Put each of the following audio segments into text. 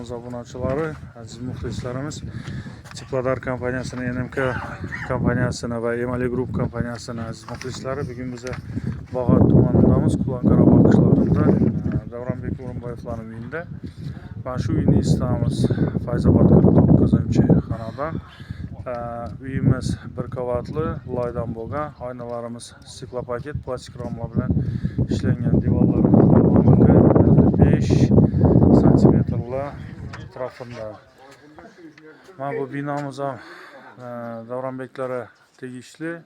kanalımız obunaçıları, aziz muxlislarimiz, Tipladar kompaniyasini, NMK kompaniyasini ve Emali Group kompaniyasini aziz muxlislari, bugün bize Bağat tumanındamız, Qulanqarabağ qishloqida, Davronbek O'rinboyevlarning uyida. Ben şu uyni istamiz, Fayzobod 49-xonada. Uyimiz bir qavatli, loydan bo'lgan, oynalarimiz stiklopaket, plastik ramlar bilan ishlangan, devorlarimiz 55 santimetrlar atrofida. Mana bu binamiz ham Davronbeklari tegishli.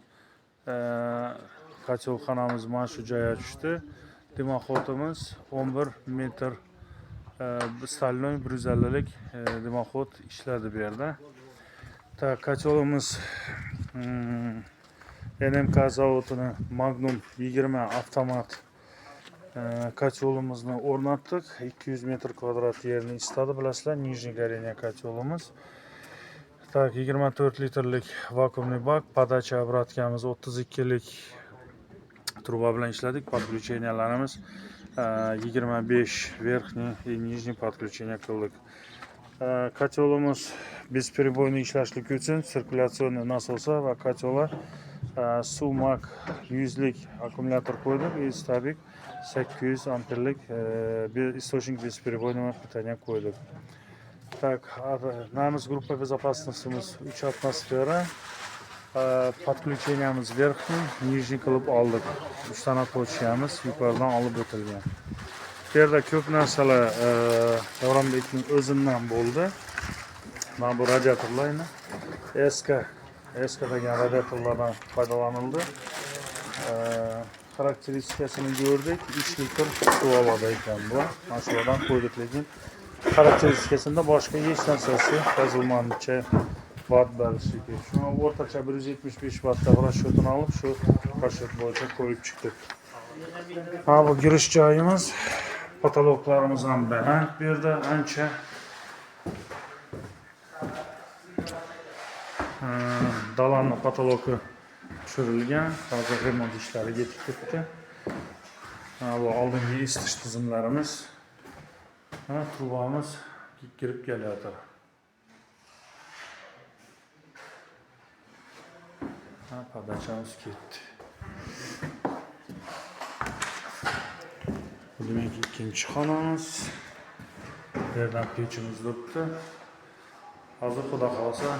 Qachilxonamiz mana shu joyga tushdi. Dimoxodimiz 11 metr staloy 150lik dimoxod ishladi bu yerda. Qachilimiz NMK zavodini Magnum 20 avtomat qachilimizni o'rnatdik. 200 metr kvadrat yerini istadi, bilasizlar, nijniy горение qachilimiz. 24 litrlik vakuumli bak, podacha obrotkamiz 32lik truba bilan ishladik. Подключенияларimiz 25 верхний и нижний подключение qildik. Qachilimiz бесперебойный ishlashlik uchun sirkulyatsioniy nasosi va qachillar Sumac 100lik akkumulyator qo'ydik. Istabik 800 amperlik источник бесперебойного питания qo'ydik. Так, наш группа безопасности 3 атмосфера. Подключениямыз верхний, нижний qilib oldik. 3 dona to'chamiz yuqoridan olib o'tilgan. Bu yerda ko'p narsalar Davronbekning o'zidan bo'ldi. Mana bu radiatorlarni eski degan radiatorlardan foydalanildi. Xarakteristikasini ko'rdik. 3 litr suv oladi ekan bu. Mana shulardan qo'ydik, lekin xarakteristikasida boshqa hech narsasi yozilmadicha watt berishligi. Shuni o'rtacha 175 wattda расчетini olib, shu расчет bo'yicha qo'yib chiqdik. Mana bu girish joyimiz, patologlarimiz ham baland bu yerda ancha. Dalanni patologi tushirilgan, hozir remont ishlari yetib ketdi. Bu oldingi isitish tizimlarimiz. Trubamiz kirib kelyapti. Podachamiz ketdi. Bu demak ikkinchi xonamiz. Bu yerdan pechimiz turibdi. Hozir xudo xolasa,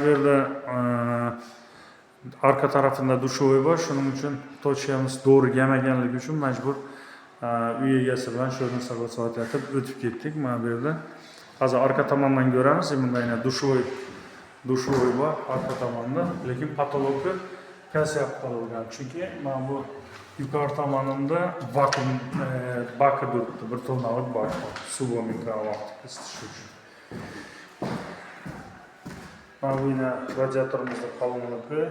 bu yerda arka tarafında dushovoy bor, shuning uchun tochamiz to'g'ri kelmaganligi uchun majbur uy egasi bilan shu yerdan so'rab etib o'tib ketdik. Mana bu yerda hozir arka tomondan ko'ramiz, bunda yana dushovoy bor arka tomonda, lekin patologi kasab qolgan. Chunki mana bu yuqori tomonida vakuum baki turibdi, bir tonnalik bak, suv va mikrovaqt isitish uchun. Mana bu yana radiatorimizning qalinligi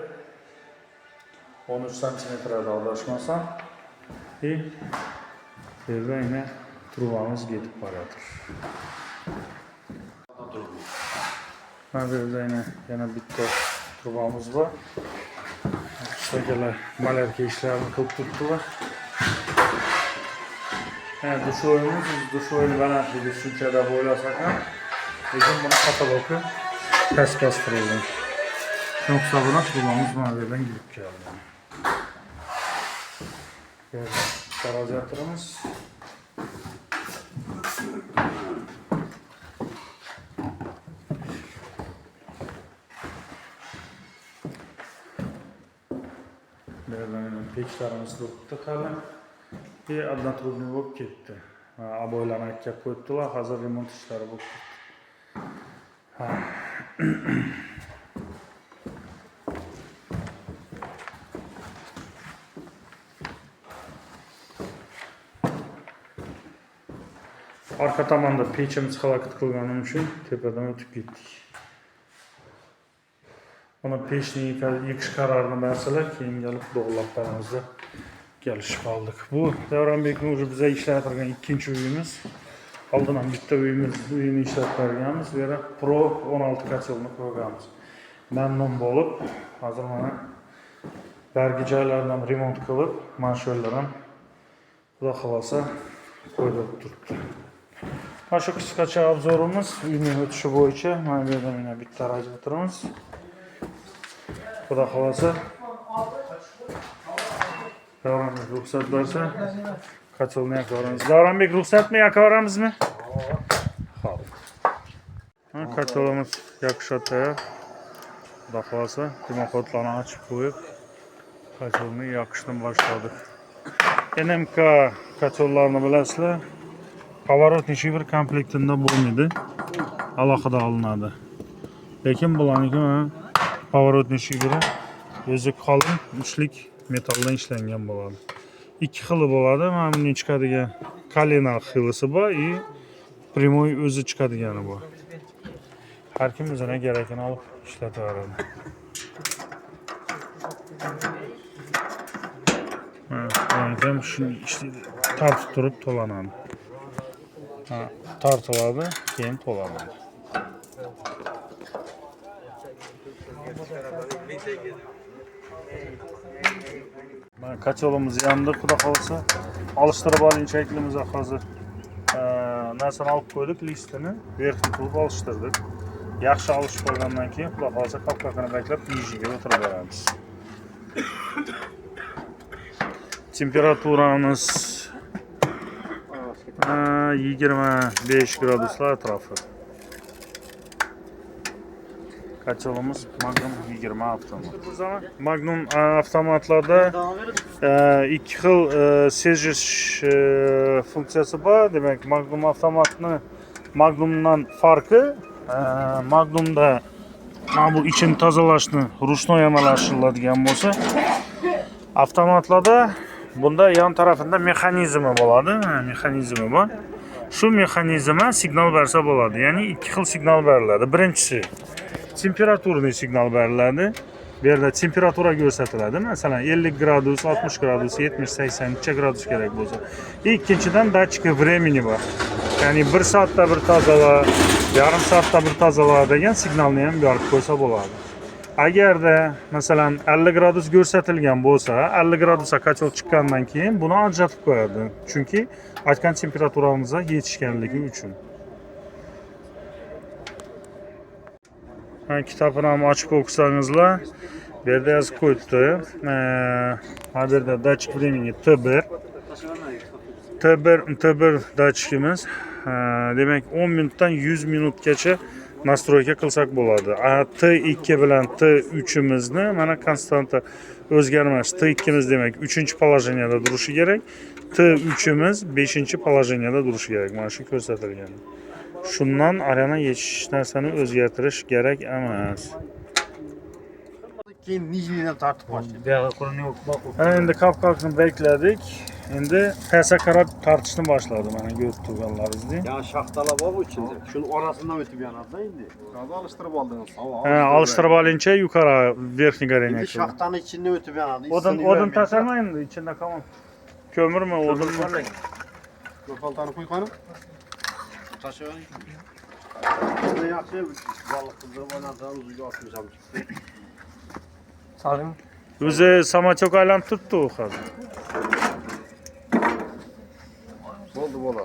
13 santimetrda adashmasam. Burada yine trubamız gidip paradır. Burada yine bitti trubamız var. Şöyle malerke işlerini kılıp tuttular. Duşoyunu bana bir sünçede boylasak ha. Bizim bunu katalogu ters bastırıldı. Yoksa buna trubamız malerden gidip geldi. Radiatorimiz. Pechlarimiz turibdi hali. Bir одна trubni bo'lib ketdi. Aboylarni akka qo'yibdilar, hozir remont ishlari bo'lib ketdi. Arka tomonda pechimiz halokat qilganim uchun tepadan o'tib ketdik. Ona pechni yiqish qarorini bersalar, keyin kelib bog'lab beramizda kelishib oldik. Bu Davronbekning o'zi bizga ishlattirgan ikkinchi uyimiz. Oldindan bitta uyini ishlatib berganmiz. Bu yerda Pro 16 qachilni qo'yganmiz. Mamnun bo'lib, hozir mana bargi joylardan remont qilib, mana shu yerlardan xudo xolasa qo'yib turibdi. Mana shu qisqacha obzorimiz uyning o'tishi bo'yicha. Mana bu yerda mana bitta radiatorimiz. Xudo xolasa Davronbek ruxsat bersa, kotolni yakoramiz. Davronbek ruxsatmi, yakoramizmi? Xo'p. Kotolimiz yakishga tayyor. Xudo xolasa dimoxodlarni ochib qo'yib, kotolni yakishdan boshladik. NMK kotollarni bilasizlar. Поворотный bir komplektida bo'lmaydi. Alohida olinadi. Lekin bularniki mana поворотный shiveri o'zi qalin, uchlik metalldan ishlangan bo'ladi. Ikki xili bo'ladi. Mana bundan chiqadigan kolena xilisi bor и прямой o'zi chiqadigani bor. Har kim o'ziga kerakini olib ishlataveradi. Ham shuni ishlaydi. Tortib turib to'lanadi. Tortiladi, keyin to'lanadi. Mana kacholimiz yandı, xudo xolsa. Alıştırib olinchakimiz hozir narsani olib qo'ydik, listini vertni qilib olishtirdik. Yaxshi olishib qo'ygandan keyin xudo xolsa qopqoqini baklab nishiga o'tirib beramiz. Temperaturamiz 25 graduslar atrofi. Kacholimiz Magnum 20 avtomat. Magnum avtomatlarda ikki xil sejish funksiyasi bor. Demak, Magnum avtomatni Magnumdan farqi, Magnumda mana bu ichini tozalashni ruchnoy amalashtiriladigan bo'lsa, avtomatlarda bunda yon tarafida mexanizmi bo'ladi, mexanizmi bor. Shu mexanizmga signal bersa bo'ladi. Ya'ni ikki xil signal beriladi. Birinchisi temperaturli signal beriladi. Bu yerda temperatura ko'rsatiladi. Masalan, 50 gradus, 60 gradus, 70, 80 necha gradus kerak bo'lsa. Ikkinchidan datchika времени bor. Ya'ni 1 soatda bir tozala, yarim soatda bir tozala degan signalni ham berib qo'ysa bo'ladi. Agarda masalan 50 gradus ko'rsatilgan bo'lsa, 50 gradusga kachol chiqqandan keyin buni ajratib qo'yadi. Chunki aytgan temperaturamizga yetishganligi uchun. Kitobni ham ochib o'qisangizlar, bu yerda yozib qo'yibdi. Mana bu yerda datchik времени T1. T1 datchikimiz. Demak 10 minutdan 100 minutgacha nastroyga qilsak bo'ladi. T2 bilan T3imizni mana konstanta o'zgarmas. T2miz demak 3-poложенияda turishi kerak. T3imiz 5-poложенияda turishi kerak. Mana shu ko'rsatilgan. Shundan arana yechish narsani o'zgartirish kerak emas. Keyin nijnidan tortib qo'ydik. Endi qopqoqni bekladik. Endi pastga qarab tortishni boshladi. Mana ko'rib turganlaringizdek. Ya shaxtalar bor ichida. Shuni orasidan o'tib yanadi endi. Hozir alishtirib oldingiz. Alıştırib olincha yuqori verxniy горение. Endi shaxtani ichidan o'tib yanadi. Odun tashlama endi, ichida qoladi. Ko'mirmi, odunmi? Ko'paltani qo'y qani. Tashlaylik. Buni yaxshi baliq qizdirib oynatdan o'ziga osmisham chiqdi. Salim. O'zi samochok aylanib turibdi u hozir. Bo'ldi.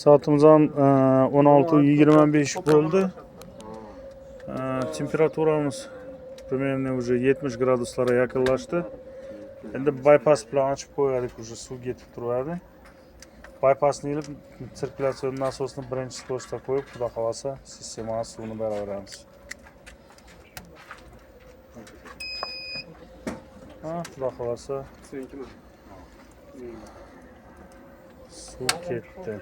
Soatimiz ham 16:25 bo'ldi. Temperaturamiz примерно уже 70 graduslarga yaqinlashdi. Endi bypass bilan ochib qo'ydik, уже suv ketib turadi. Bypassni ilib sirkulyatsiya nasosini birinchi skoroskda qo'yib, xudo xolasa sistemaga suvni beraveramiz. Xudo xolasa suv ketdi.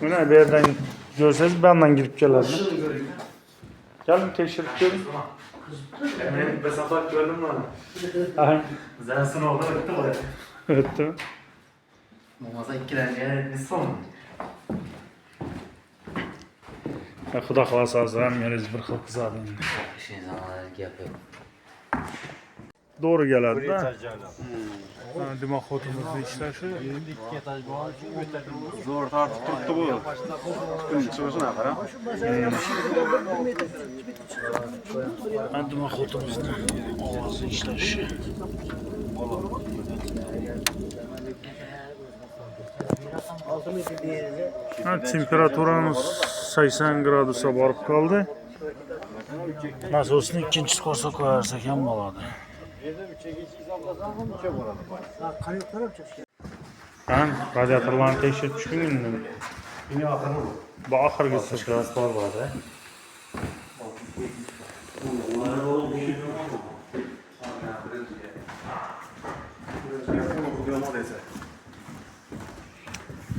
Mana bu yerdan ko'rsangiz, bu yerdan kirib keladi. Keling tekshirib ko'ring. Men bir safar ko'rdim mana. Zan sinovdan o'tdi. O'tdimi? Bo'lmasa ikkilangan nisson. Xudo xolasa hozir hammangiz bir xil qizadi endi. Ishingizni gap yo'q. To'g'ri keladi-da. Dimoxodimizni ishlashi. Endi 2 etaj bor, zo'r tortib turibdi bu. Kun chiqishini qara. Dimoxodimizni ovozi ishlashi. 6 metr değerinde. Ha, temperaturamiz 80 gradusga borib qoldi. Nasosni ikkinchisi qo'rsa qo'yarsak ham bo'ladi. Ha, qayoqqa yapacağız? Ben radiatorlarni tekshirib chiqindim. Yine akıllı bu. Bu oxirgisi. Biraz var var da.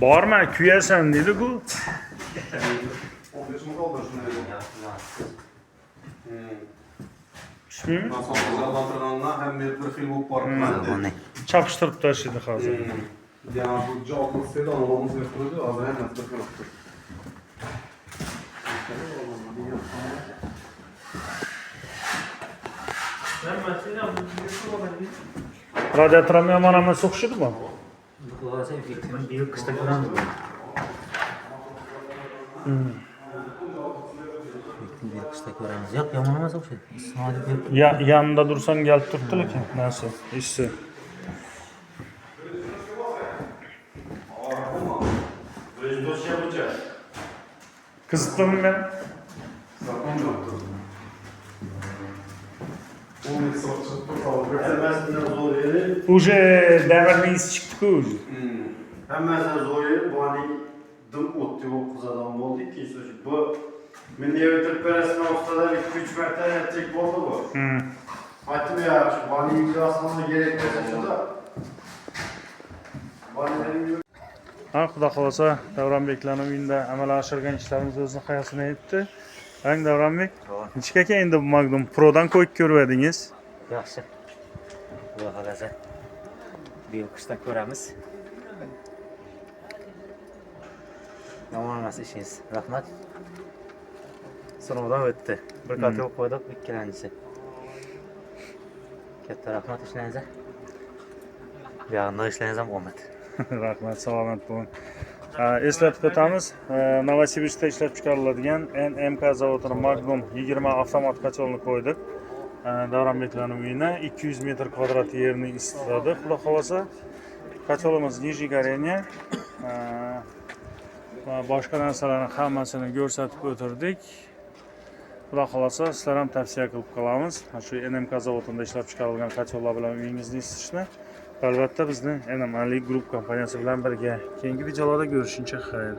Borma, kuyasan dedi bu. 15 mi kaldı şunu dedim. Pishmaymi? Nasıl azaltırganlar hem bir film olup barıp Chaqishtirib tashladi hozir. Yani bu cevaplı sitede anlamamız yapıldı. Az hemen bir film yaptı. Radiator ham yomon emas o'xshadimi? Kulağısa efektinin bir kışta falan da. Bir kışta göremiz. Yok yamanamaz o şey. İsmail bir Ya yanında dursan gelip turibdi lekin. Nasıl? İşte. Kızıtladım ben. Zakon yaptı. 10 yıl sonra çıktı kaldı. Hemmesinden zor yeri, Уже demirni isi chiqdi-ku уже. hemmesinden zor yeri, bu hani dım ottu o kız adam oldu ki, bu Milli Eğitim Peresi'ne ustada 2-3 metre yetecek oldu bu. Hatim ya, şu bani yıkasına gerekmese şu da, banilerin gibi. Ha, xudo xolasa Davronbeklarning uyida amalga oshirgan ishlarimiz o'zini qayasini aytdi. Hang Davronbek, nechga aka endi bu Magnum Pro'dan qo'yib ko'rmadingiz? yaxshi. Bu haqida bir kışta göremiz. Yaman emas işiniz. Rahmat. Sınavdan o'tdi. Bir katil qo'ydik, ikkincisi. Katta rahmat ishlaringizga. Yaqinda ishlaringiz ham omad. Rahmat, salomat bo'ling. Eslatib o'tamiz, Novosibirskda ishlab chiqariladigan NMK zavodining Magnum 20 avtomat qachonini qo'ydik. Davronbeklarning uyina 200 metr kvadrat yerni isitadi. Xudo xolasa, qachonimiz нижний горение va boshqa narsalarning hammasini ko'rsatib o'tirdik. Xudo xolasa, sizlar ham tavsiya qilib qolamiz. Shu NMK zavodida ishlab chiqarilgan qachonlar bilan uyingizni isitishni. Albatta bizni NMK Group kompaniyasi bilan birga keyingi videolarda ko'rishguncha xayr.